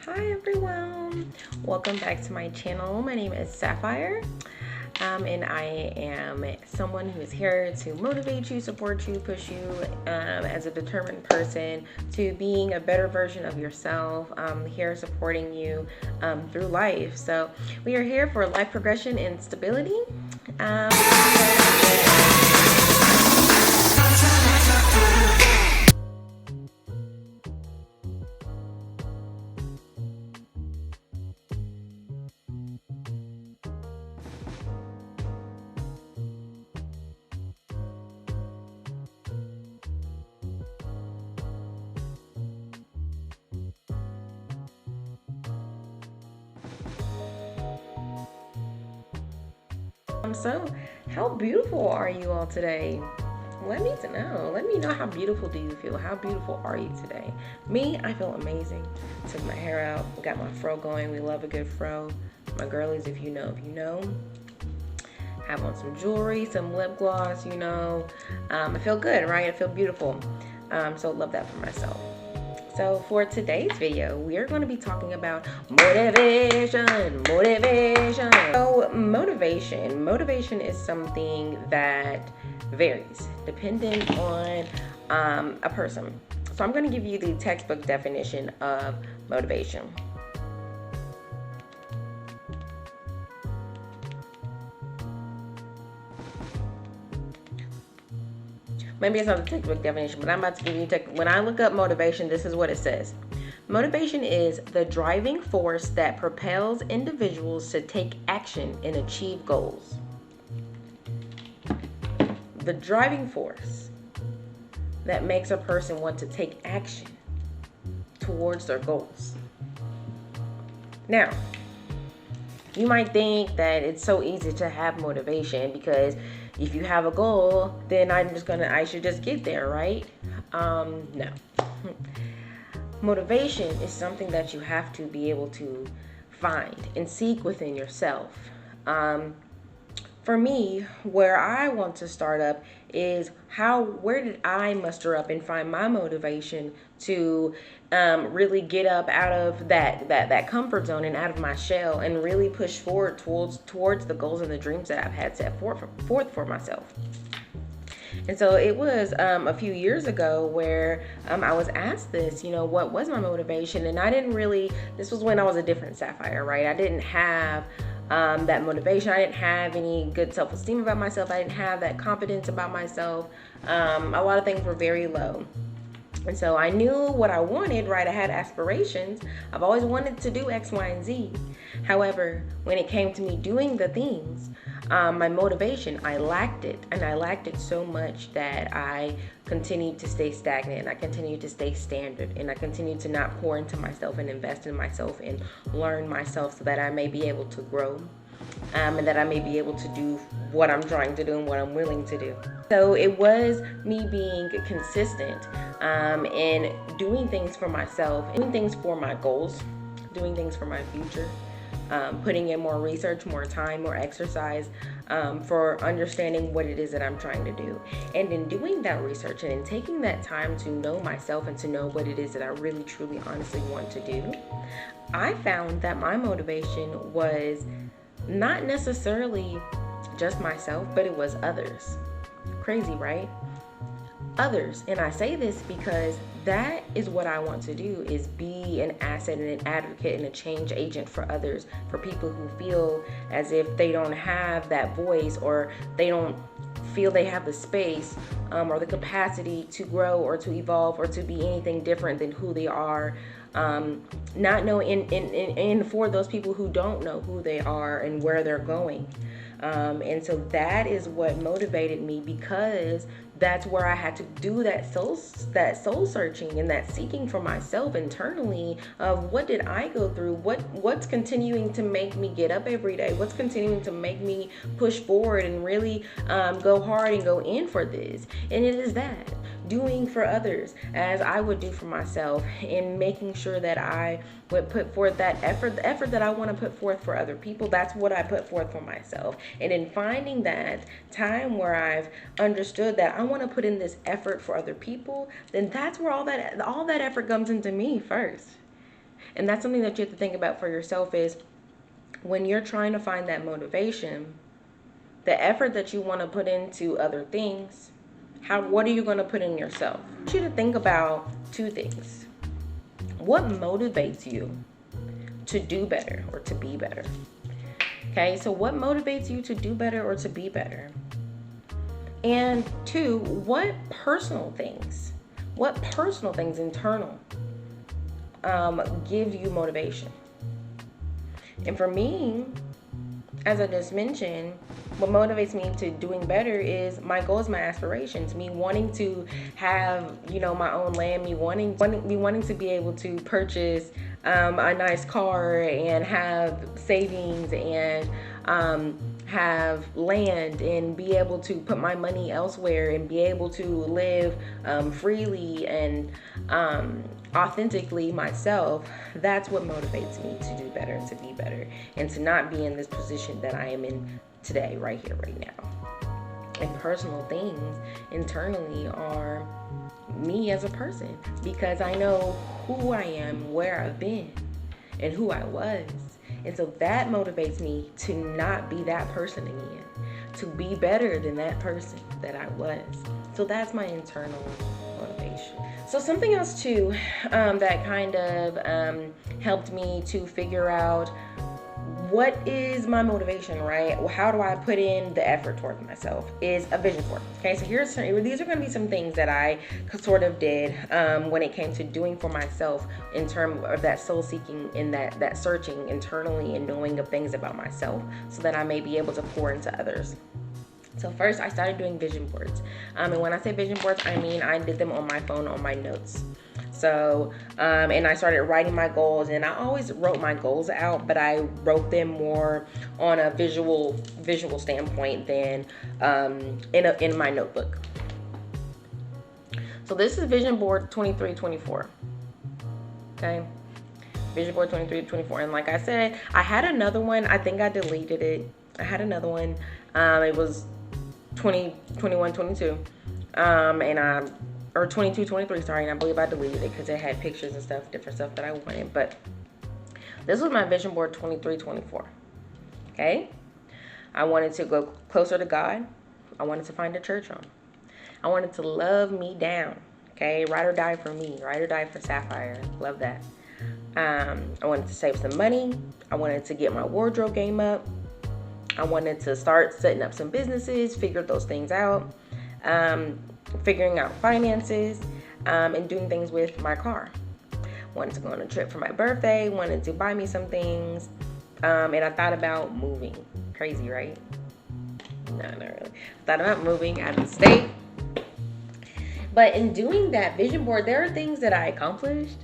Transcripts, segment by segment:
Hi everyone, welcome back to my channel. My name is Sapphire, and I am someone who is here to motivate you, support you, push you as a determined person to being a better version of yourself. Here supporting you through life. So we are here for life progression and stability. Um, so how beautiful are you all today? Let me know. Let me know, how beautiful do you feel? How beautiful are you today? Me, I feel amazing. Took my hair out, got my fro going. We love a good fro. My girlies, if you know. Have on some jewelry, some lip gloss, I feel good, right? I feel beautiful. So love that for myself. So for today's video, we are going to be talking about motivation. So motivation is something that varies depending on a person. So I'm going to give you the textbook definition of motivation. Maybe it's not the textbook definition, but I'm about to give you when I look up motivation, this is what it says. Motivation is the driving force that propels individuals to take action and achieve goals. The driving force that makes a person want to take action towards their goals. Now, you might think that it's so easy to have motivation because if you have a goal, then I should just get there, right? No. Motivation is something that you have to be able to find and seek within yourself. For me, where I want to start up is where did I muster up and find my motivation to really get up out of that comfort zone and out of my shell and really push forward towards the goals and the dreams that I've had set forth for myself. And so it was a few years ago where I was asked this, what was my motivation? And this was when I was a different Sapphire, right? I didn't have that motivation. I didn't have any good self-esteem about myself. I didn't have that confidence about myself. A lot of things were very low. And so I knew what I wanted, right? I had aspirations. I've always wanted to do X, Y, and Z. However, when it came to me doing the things, my motivation, I lacked it. And I lacked it so much that I continued to stay stagnant. I continued to stay standard. And I continued to not pour into myself and invest in myself and learn myself so that I may be able to grow. And that I may be able to do what I'm trying to do and what I'm willing to do. So it was me being consistent and doing things for myself, doing things for my goals, doing things for my future, putting in more research, more time, more exercise for understanding what it is that I'm trying to do. And in doing that research and in taking that time to know myself and to know what it is that I really, truly, honestly want to do, I found that my motivation was not necessarily just myself, but it was others. Crazy, right? Others. And I say this because that is what I want to do, is be an asset and an advocate and a change agent for others, for people who feel as if they don't have that voice, or they don't feel they have the space or the capacity to grow or to evolve or to be anything different than who they are. Not know and for those people who don't know who they are and where they're going. And so that is what motivated me, because that's where I had to do that soul searching and that seeking for myself internally of what did I go through, what's continuing to make me get up every day, what's continuing to make me push forward and really go hard and go in for this. And it is that doing for others as I would do for myself, and making sure that I would put forth that effort, the effort that I want to put forth for other people. That's what I put forth for myself. And in finding that time where I've understood that I want to put in this effort for other people, then that's where all that effort comes into me first. And that's something that you have to think about for yourself is when you're trying to find that motivation, the effort that you want to put into other things, what are you going to put in yourself? I want you to think about two things. What motivates you to do better or to be better? Okay, so what motivates you to do better or to be better? And two, what personal things internal give you motivation? And for me, as I just mentioned, what motivates me to doing better is my goals, my aspirations, me wanting to have, my own land, me wanting to be able to purchase a nice car and have savings and have land and be able to put my money elsewhere and be able to live freely and authentically myself. That's what motivates me to do better, to be better, and to not be in this position that I am in today, right here, right now. And personal things internally are me as a person, because I know who I am, where I've been, and who I was. And so that motivates me to not be that person again, to be better than that person that I was. So that's my internal motivation. So something else too that kind of helped me to figure out what is my motivation, right? How do I put in the effort towards myself is a vision board. Okay, so these are going to be some things that I sort of did when it came to doing for myself in terms of that soul seeking and that searching internally and knowing of things about myself so that I may be able to pour into others. So first I started doing vision boards. And when I say vision boards, I mean I did them on my phone, on my notes. So, and I started writing my goals, and I always wrote my goals out, but I wrote them more on a visual standpoint than in my notebook. So this is Vision Board 2324. Okay. Vision Board 2324. And like I said, I had another one. I think I deleted it. I had another one. It was 21, 22. Or 22, 23, sorry, and I believe I deleted it because it had pictures and stuff, different stuff that I wanted. But this was my vision board 23, 24. Okay? I wanted to go closer to God. I wanted to find a church home. I wanted to love me down. Okay? Ride or die for me. Ride or die for Sapphire. Love that. I wanted to save some money. I wanted to get my wardrobe game up. I wanted to start setting up some businesses, figure those things out. Figuring out finances, and doing things with my car. Wanted to go on a trip for my birthday, wanted to buy me some things, and I thought about moving. Crazy, right? No, not really. I thought about moving out of the state. But in doing that vision board, there are things that I accomplished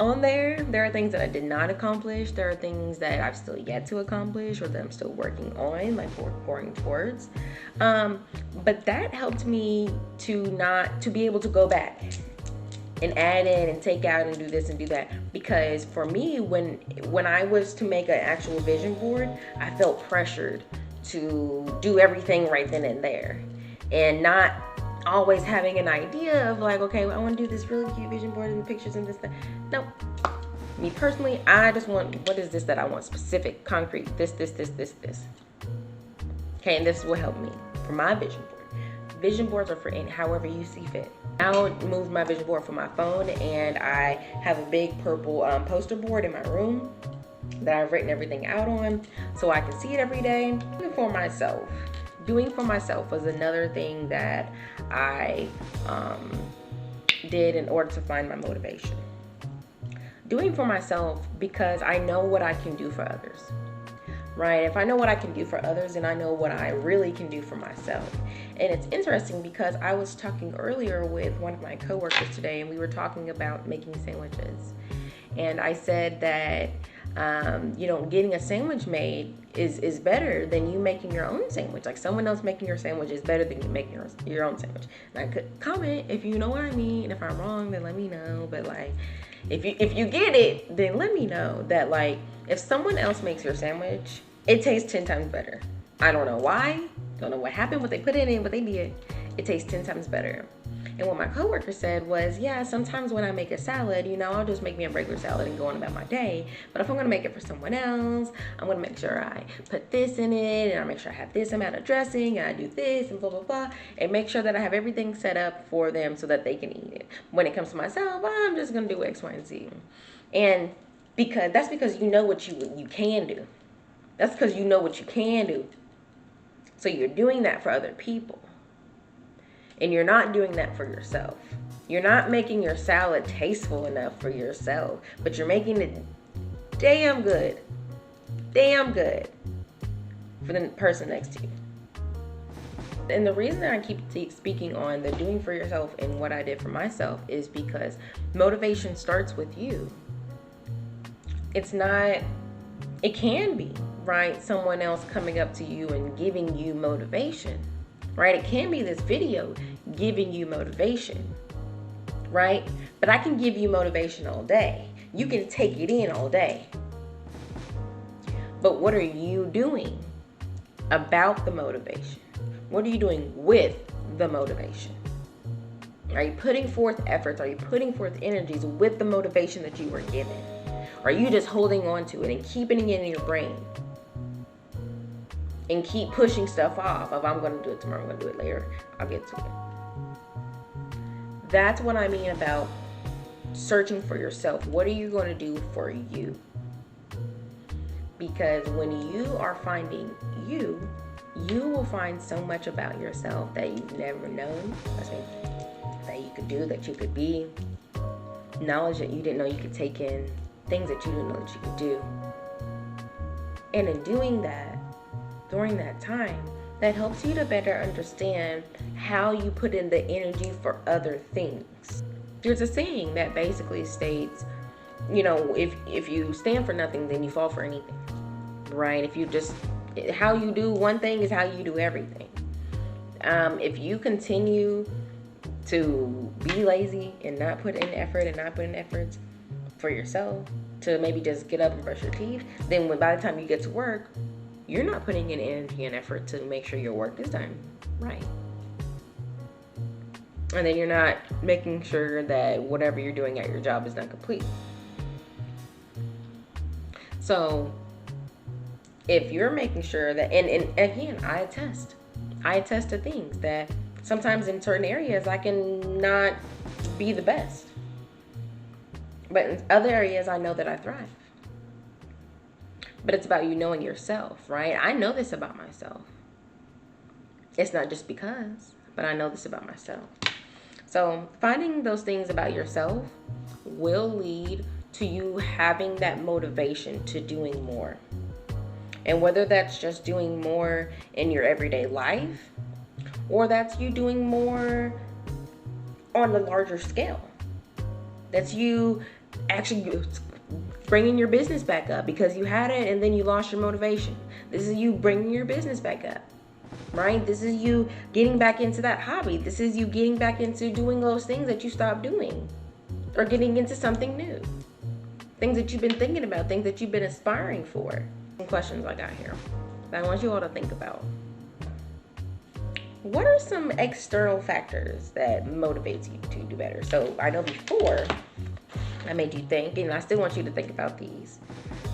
on there. There are things that I did not accomplish. There are things that I've still yet to accomplish or that I'm still working on, like pouring towards. But that helped me to be able to go back and add in and take out and do this and do that. Because for me, when I was to make an actual vision board, I felt pressured to do everything right then and there, and not always having an idea of like, okay, well, I want to do this really cute vision board and pictures and this, that. No. Me personally, I just want, what is this that I want? Specific, concrete, this. Okay, and this will help me for my vision board. Vision boards are for however you see fit. Now moved my vision board from my phone, and I have a big purple poster board in my room that I've written everything out on so I can see it every day. Doing for myself was another thing that I did in order to find my motivation. Doing for myself because I know what I can do for others, right? If I know what I can do for others, then I know what I really can do for myself. And it's interesting because I was talking earlier with one of my coworkers today, and we were talking about making sandwiches. And I said that getting a sandwich made is better than you making your own sandwich. Like, someone else making your sandwich is better than you making your own sandwich. And I could comment if you know what I mean. If I'm wrong, then let me know. But like, if you get it, then let me know that, like, if someone else makes your sandwich, it tastes 10 times better. I don't know why. Don't know what happened, what they put in it, what they did. It tastes 10 times better. And what my coworker said was, yeah, sometimes when I make a salad, I'll just make me a regular salad and go on about my day. But if I'm gonna make it for someone else, I'm gonna make sure I put this in it, and I make sure I have this amount of dressing, and I do this, and blah, blah, blah, and make sure that I have everything set up for them so that they can eat it. When it comes to myself, I'm just gonna do X, Y, and Z. And because you know what you can do. That's because you know what you can do. So you're doing that for other people. And you're not doing that for yourself. You're not making your salad tasteful enough for yourself, but you're making it damn good for the person next to you. And the reason that I keep speaking on the doing for yourself and what I did for myself is because motivation starts with you. It can be, right, someone else coming up to you and giving you motivation, right? It can be this video giving you motivation, right? But I can give you motivation all day. You can take it in all day. But what are you doing about the motivation? What are you doing with the motivation? Are you putting forth efforts? Are you putting forth energies with the motivation that you were given? Are you just holding on to it and keeping it in your brain? And keep pushing stuff off of, I'm going to do it tomorrow, I'm going to do it later, I'll get to it. That's what I mean about searching for yourself. What are you going to do for you? Because when you are finding you will find so much about yourself that you've never known. That you could do, that you could be. Knowledge that you didn't know you could take in. Things that you didn't know that you could do. And in doing that, during that time, that helps you to better understand how you put in the energy for other things. There's a saying that basically states, if you stand for nothing, then you fall for anything, right? How you do one thing is how you do everything. If you continue to be lazy and not put in effort and not put in efforts for yourself to maybe just get up and brush your teeth, then by the time you get to work, you're not putting in energy and effort to make sure your work is done right. And then you're not making sure that whatever you're doing at your job is done complete. So if you're making sure that, and again, I attest to things that sometimes in certain areas I can not be the best. But in other areas I know that I thrive. But it's about you knowing yourself, right? I know this about myself. It's not just because, but I know this about myself. So finding those things about yourself will lead to you having that motivation to doing more. And whether that's just doing more in your everyday life, or that's you doing more on a larger scale. That's you actually bringing your business back up because you had it and then you lost your motivation. This is you bringing your business back up, right? This is you getting back into that hobby. This is you getting back into doing those things that you stopped doing, or getting into something new. Things that you've been thinking about, things that you've been aspiring for. Some questions I got here that I want you all to think about. What are some external factors that motivates you to do better? So I know before I made you think, and I still want you to think about these.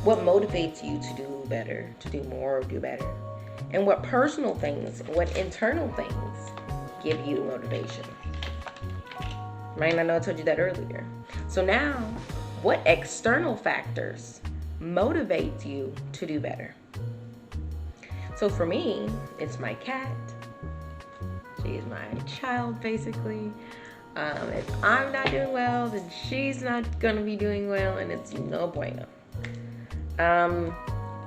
What motivates you to do better, to do more, or do better? And what personal things, what internal things give you motivation? Right? I know I told you that earlier. So now, what external factors motivate you to do better? So for me, it's my cat. She is my child, basically. If I'm not doing well, then she's not gonna be doing well, and it's no bueno.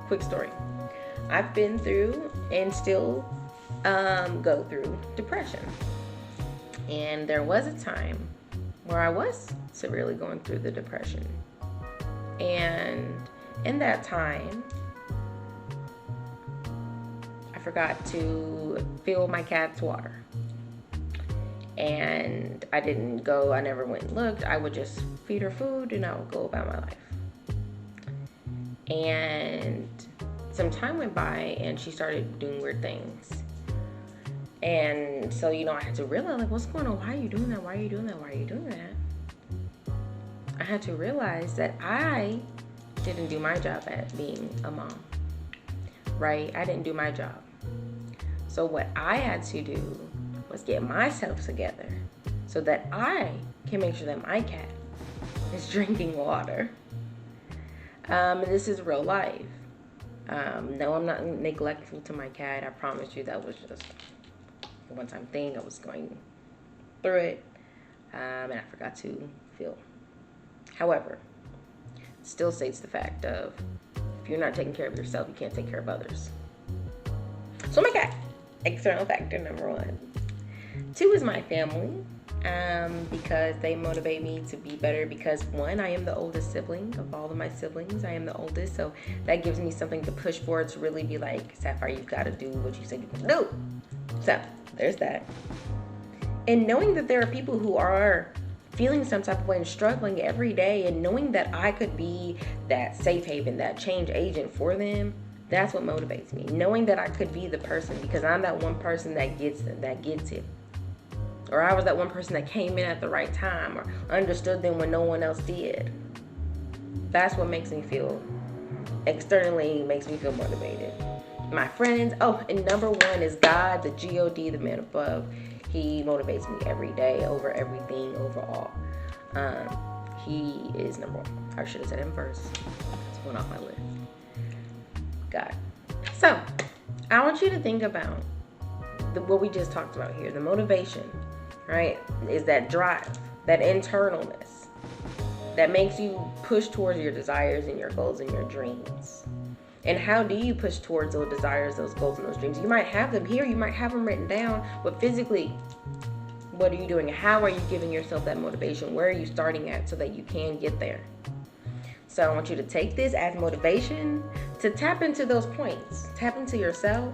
Quick story. I've been through and still go through depression. And there was a time where I was severely going through the depression. And in that time, I forgot to fill my cat's water. And I never went and looked. I would just feed her food and I would go about my life. And some time went by and she started doing weird things. And so, I had to realize, like, what's going on? Why are you doing that? Why are you doing that? Why are you doing that? I had to realize that I didn't do my job at being a mom, right? I didn't do my job. So what I had to do was get myself together so that I can make sure that my cat is drinking water. And this is real life. No, I'm not neglectful to my cat. I promise you that was just a one-time thing. I was going through it, and I forgot to feel. However, it still states the fact of if you're not taking care of yourself, you can't take care of others. So my cat, external factor number 1. 2 is my family, because they motivate me to be better. Because 1, I am the oldest sibling of all of my siblings. I am the oldest, so that gives me something to push for, to really be like, Sapphire, you've got to do what you said you can do. So there's that. And knowing that there are people who are feeling some type of way and struggling every day, and knowing that I could be that safe haven, that change agent for them, that's what motivates me. Knowing that I could be the person, because I'm that one person that gets it. Or I was that one person that came in at the right time or understood them when no one else did. That's what makes me feel, externally makes me feel motivated. My friends, and number 1 is God, the G-O-D, the man above. He motivates me every day, over everything, overall. He is number 1. I should have said him first. That's one off my list. God. So, I want you to think about what we just talked about here. The motivation, right, is that drive, that internalness that makes you push towards your desires and your goals and your dreams. And how do you push towards those desires, those goals, and those dreams? You might have them here, you might have them written down, but physically, what are you doing? How are you giving yourself that motivation? Where are you starting at so that you can get there? So I want you to take this as motivation to tap into those points. Tap into yourself.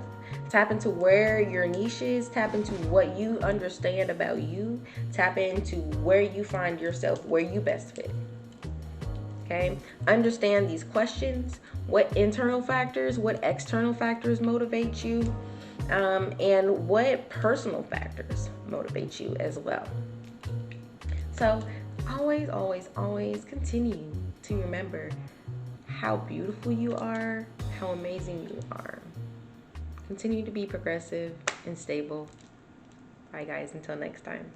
Tap into where your niche is. Tap into what you understand about you. Tap into where you find yourself, where you best fit. Okay? Understand these questions. What internal factors, what external factors motivate you, and what personal factors motivate you as well. So always continue to remember how beautiful you are, how amazing you are. Continue to be progressive and stable. Bye guys, until next time.